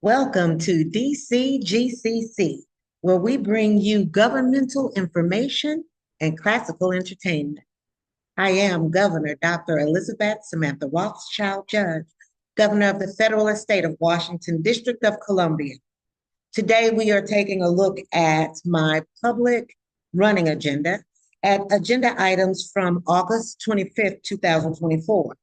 Welcome to DCGCC, where we bring you governmental information and classical entertainment. I am Governor Dr. Elizabeth Samantha Rothschild, Judge, Governor of the Federal Estate of Washington, District of Columbia. Today, we are taking a look at my public running agenda at agenda items from August 25th, 2024.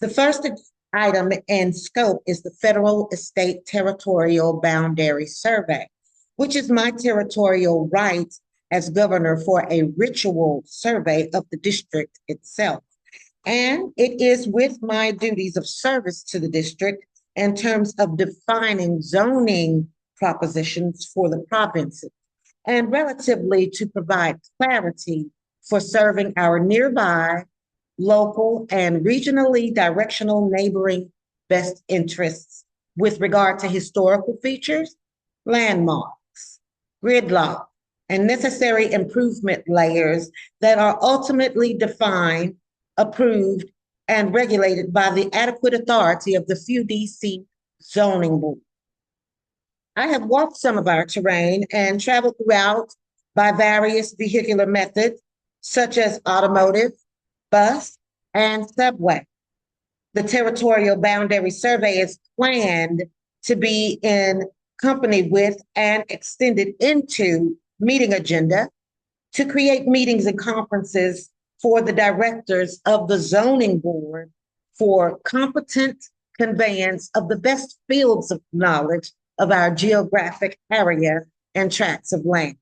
The first item in scope is the Federal Estate Territorial Boundary Survey, which is my territorial right as governor for a ritual survey of the district itself. And it is with my duties of service to the district in terms of defining zoning propositions for the provinces and relatively to provide clarity for serving our nearby, local, and regionally directional neighboring best interests with regard to historical features, landmarks, gridlock, and necessary improvement layers that are ultimately defined, approved, and regulated by the adequate authority of the FEW-DC Zoning Board. I have walked some of our terrain and traveled throughout by various vehicular methods, such as automotive, bus, and subway. The territorial boundary survey is planned to be in company with and extended into meeting agenda to create meetings and conferences for the directors of the zoning board for competent conveyance of the best fields of knowledge of our geographic area and tracts of land.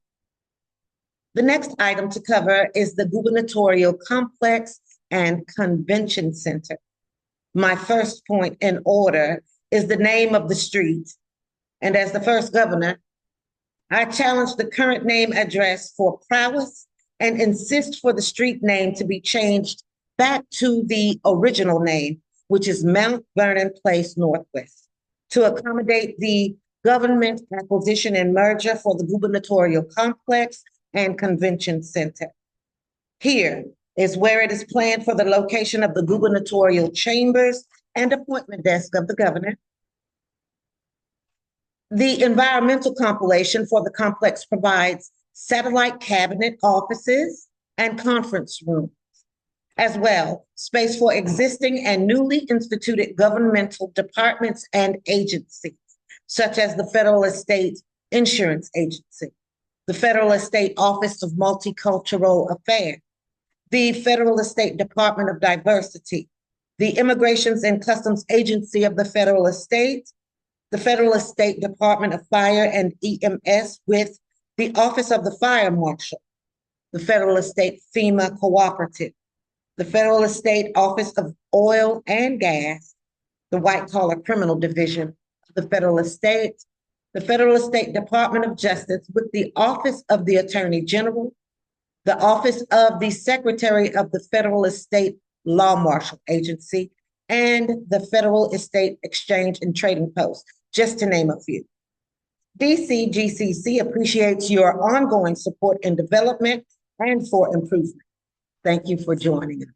The next item to cover is the Gubernatorial Complex and Convention Center. My first point in order is the name of the street. And as the first governor, I challenge the current name address for prowess and insist for the street name to be changed back to the original name, which is Mount Vernon Place Northwest, to accommodate the government acquisition and merger for the Gubernatorial Complex and Convention Center. Here is where it is planned for the location of the gubernatorial chambers and appointment desk of the governor. The environmental compilation for the complex provides satellite cabinet offices and conference rooms, as well space for existing and newly instituted governmental departments and agencies, such as the Federal Estate Insurance Agency, the Federal Estate Office of Multicultural Affairs, the Federal Estate Department of Diversity, the Immigrations and Customs Agency of the Federal Estate, the Federal Estate Department of Fire and EMS with the Office of the Fire Marshal, the Federal Estate FEMA Cooperative, the Federal Estate Office of Oil and Gas, the White Collar Criminal Division of the Federal Estate, the Federal Estate Department of Justice with the Office of the Attorney General, the Office of the Secretary of the Federal Estate Law Marshal Agency, and the Federal Estate Exchange and Trading Post, just to name a few. DCGCC appreciates your ongoing support in development and for improvement. Thank you for joining us.